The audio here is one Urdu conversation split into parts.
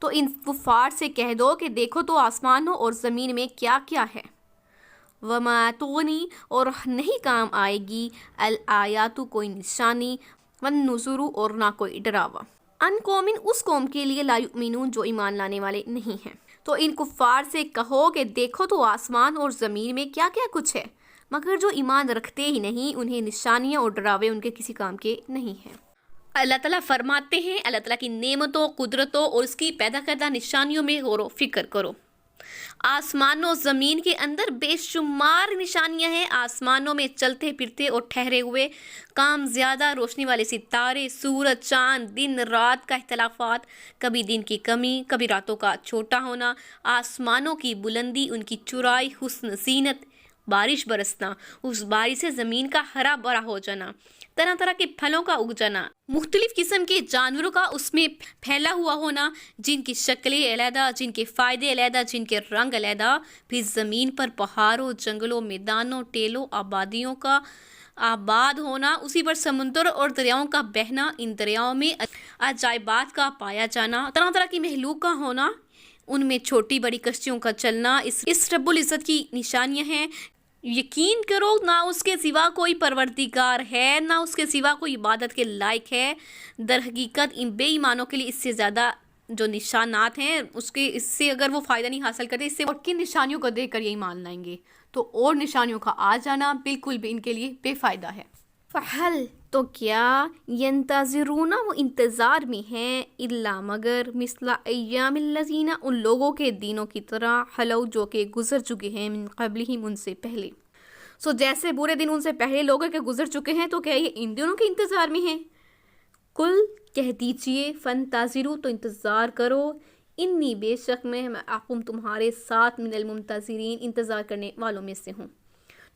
تو ان کفار سے کہہ دو کہ دیکھو تو آسمانوں اور زمین میں کیا کیا ہے، وما تغنی اور نہیں کام آئے گی، الآیات کوئی نشانی، والنذر اور نہ کوئی ڈراوا، ان قوم اس قوم کے لیے لا یؤمنون جو ایمان لانے والے نہیں ہیں۔ تو ان کفار سے کہو کہ دیکھو تو آسمان اور زمین میں کیا کیا کچھ ہے، مگر جو ایمان رکھتے ہی نہیں انہیں نشانیاں اور ڈراوے ان کے کسی کام کے نہیں ہیں۔ اللہ تعالیٰ فرماتے ہیں اللہ تعالیٰ کی نعمتوں، قدرتوں اور اس کی پیدا کردہ نشانیوں میں غور و فکر کرو۔ آسمانوں زمین کے اندر بے شمار نشانیاں ہیں، آسمانوں میں چلتے پھرتے اور ٹھہرے ہوئے کام زیادہ روشنی والے ستارے، سورج، چاند، دن رات کا اختلافات، کبھی دن کی کمی، کبھی راتوں کا چھوٹا ہونا، آسمانوں کی بلندی، ان کی چوڑائی، حسن زینت، بارش برسنا، اس بارش سے زمین کا ہرا بھرا ہو جانا، طرح طرح کے پھلوں کا اگ جانا، مختلف قسم کے جانوروں کا اس میں پھیلا ہوا ہونا، جن کی شکلیں علیحدہ، جن کے فائدے علیحدہ، جن کے رنگ علیحدہ، پھر زمین پر پہاڑوں، جنگلوں، میدانوں، ٹیلوں، آبادیوں کا آباد ہونا، اسی پر سمندر اور دریاؤں کا بہنا، ان دریاؤں میں عجائبات کا پایا جانا، طرح طرح کی مخلوق کا ہونا، ان میں چھوٹی بڑی کشتیوں کا چلنا، اس رب العزت کی نشانیاں ہیں۔ یقین کرو نہ اس کے سوا کوئی پروردگار ہے، نہ اس کے سوا کوئی عبادت کے لائق ہے۔ در حقیقت ان بے ایمانوں کے لیے اس سے زیادہ جو نشانات ہیں اس سے اگر وہ فائدہ نہیں حاصل کرتے، اس سے اور کن نشانیوں کو دیکھ کر یہ ایمان لائیں گے، تو اور نشانیوں کا آ جانا بالکل بھی ان کے لیے بے فائدہ ہے۔ فحل تو کیا ینتظرون وہ انتظار میں ہیں، الا مگر مثل ایام الذین ان لوگوں کے دینوں کی طرح، خلو جو کہ گزر چکے ہیں، من قبلہم ان سے پہلے۔ جیسے برے دن ان سے پہلے لوگوں کے گزر چکے ہیں تو کیا یہ ان دنوں کے انتظار میں ہیں؟ کل کہہ دیجئے فانتظروا تو انتظار کرو، انی بے شک میں معکم تمہارے ساتھ، من المنتظرین انتظار کرنے والوں میں سے ہوں۔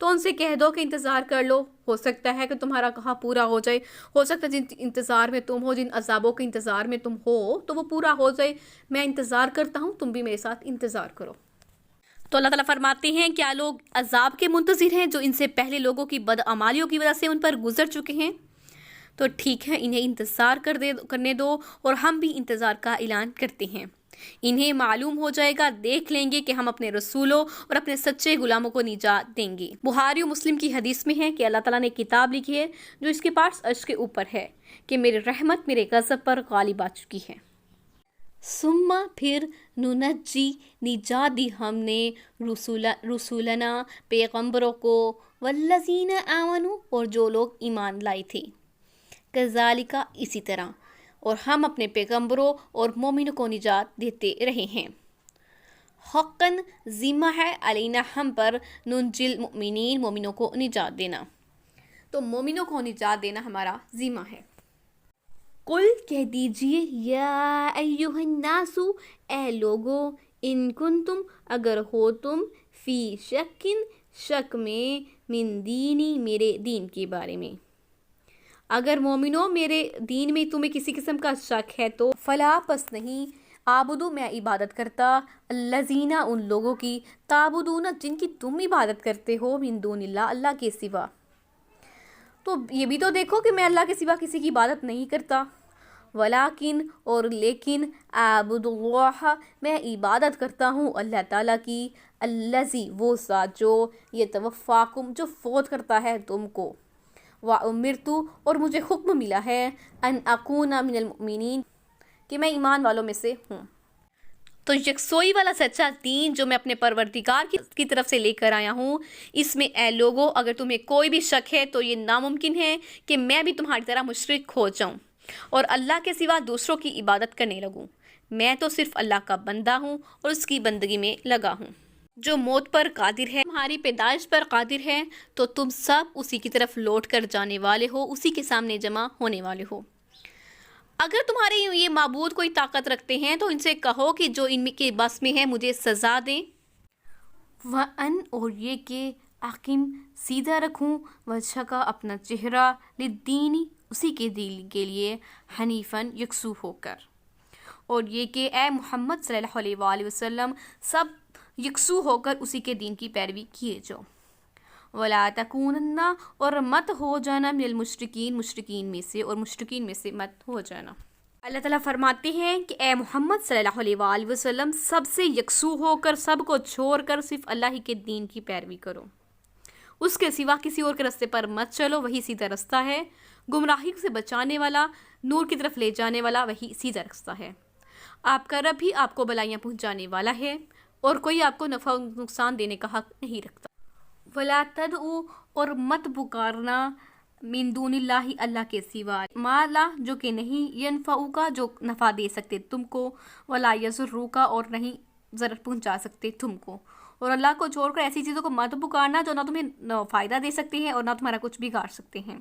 تو ان سے کہہ دو کہ انتظار کر لو، ہو سکتا ہے کہ تمہارا کہا پورا ہو جائے، ہو سکتا ہے جن انتظار میں تم ہو، جن عذابوں کے انتظار میں تم ہو تو وہ پورا ہو جائے، میں انتظار کرتا ہوں، تم بھی میرے ساتھ انتظار کرو۔ تو اللہ تعالیٰ فرماتے ہیں کیا لوگ عذاب کے منتظر ہیں جو ان سے پہلے لوگوں کی بدعمالیوں کی وجہ سے ان پر گزر چکے ہیں؟ تو ٹھیک ہے، انہیں انتظار کرنے دو، اور ہم بھی انتظار کا اعلان کرتے ہیں۔ انہیں معلوم ہو جائے گا، دیکھ لیں گے کہ ہم اپنے رسولوں اور اپنے سچے غلاموں کو نجات دیں گے۔ بخاری و مسلم کی حدیث میں ہے کہ اللہ تعالیٰ نے کتاب لکھی ہے جو اس کے پاس عرش کے اوپر ہے کہ میری رحمت میرے غضب پر غالب آ چکی ہے۔ ثم پھر ننجی نجات دی ہم نے رسولنا پیغمبروں کو، والذین آمنوا اور جو لوگ ایمان لائے تھے، کذالک اسی طرح، اور ہم اپنے پیغمبروں اور مومنوں کو نجات دیتے رہے ہیں۔ حقاً ذمہ ہے علینا ہم پر، ننجی المؤمنین مومنوں کو نجات دینا، تو مومنوں کو نجات دینا ہمارا ذمہ ہے۔ قل کہہ دیجئے یا ایہا الناس اے لوگو، ان کنتم اگر ہو تم، فی شک میں، من دینی میرے دین کے بارے میں، اگر مومنو میرے دین میں تمہیں کسی قسم کا شک ہے تو فلا پس نہیں، آبدو میں عبادت کرتا، الذین ان لوگوں کی، تعبدون جن کی تم عبادت کرتے ہو، من دون اللہ اللہ کے سوا۔ تو یہ بھی تو دیکھو کہ میں اللہ کے سوا کسی کی عبادت نہیں کرتا، ولیکن اور لیکن، اعبد اللہ میں عبادت کرتا ہوں اللہ تعالیٰ کی، الذی وہ ذات جو، یتوفاکم جو فوت کرتا ہے تم کو، وامرت اور مجھے حکم ملا ہے، ان اکون من المؤمنین کہ میں ایمان والوں میں سے ہوں۔ تو یکسوئی والا سچا دین جو میں اپنے پروردگار کی طرف سے لے کر آیا ہوں، اس میں اے لوگو اگر تمہیں کوئی بھی شک ہے تو یہ ناممکن ہے کہ میں بھی تمہاری طرح مشرک ہو جاؤں اور اللہ کے سوا دوسروں کی عبادت کرنے لگوں۔ میں تو صرف اللہ کا بندہ ہوں اور اس کی بندگی میں لگا ہوں، جو موت پر قادر ہے، تمہاری پیدائش پر قادر ہے، تو تم سب اسی کی طرف لوٹ کر جانے والے ہو، اسی کے سامنے جمع ہونے والے ہو۔ اگر تمہارے یہ معبود کوئی طاقت رکھتے ہیں تو ان سے کہو کہ جو ان کے بس میں ہے مجھے سزا دیں، وَأَنْ اور یہ کہ اقیم سیدھا رکھوں، وجہ کا اپنا چہرہ، للدین اسی کے دین کے لیے، حنیفاً یکسو ہو کر، اور یہ کہ اے محمد صلی اللہ علیہ وآلہ وسلم سب یکسو ہو کر اسی کے دین کی پیروی کیے جاؤ، وَلَا تَكُونَنَّ اور مت ہو جانا، من المشرکین مشرکین میں سے، اور مشرکین میں سے مت ہو جانا۔ اللہ تعالیٰ فرماتے ہیں کہ اے محمد صلی اللہ علیہ وآلہ وسلم سب سے یکسو ہو کر، سب کو چھوڑ کر صرف اللہ ہی کے دین کی پیروی کرو، اس کے سوا کسی اور کے راستے پر مت چلو، وہی سیدھا رستہ ہے، گمراہی سے بچانے والا، نور کی طرف لے جانے والا وہی سیدھا رستہ ہے۔ آپ کا رب ہی آپ کو بلائیاں پہنچانے والا ہے اور کوئی آپ کو نفع و نقصان دینے کا حق نہیں رکھتا۔ وَلَا تَدْعُوا اور مت پکارنا من دون اللہ اللہ کے سوا، ما لا جو کہ نہیں، ینفعوکا جو نفع دے سکتے تم کو، ولا یضروکا اور نہیں ضرر پہنچا سکتے تم کو، اور اللہ کو چھوڑ کر ایسی چیزوں کو مت پکارنا جو نہ تمہیں فائدہ دے سکتے ہیں اور نہ تمہارا کچھ بگاڑ سکتے ہیں۔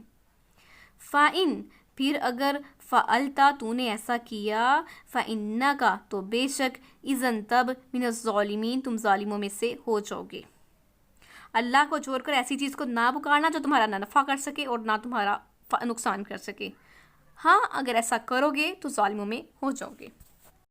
فَإِن پھر اگر فعلتا تو نے ایسا کیا، فَإِنَّكَ تو بے شک، اذن تب، من الظالمین تم ظالموں میں سے ہو جاؤ گے۔ اللہ کو چھوڑ کر ایسی چیز کو نہ پکارنا جو تمہارا نہ نفع کر سکے اور نہ تمہارا نقصان کر سکے، ہاں اگر ایسا کرو گے تو ظالموں میں ہو جاؤ گے۔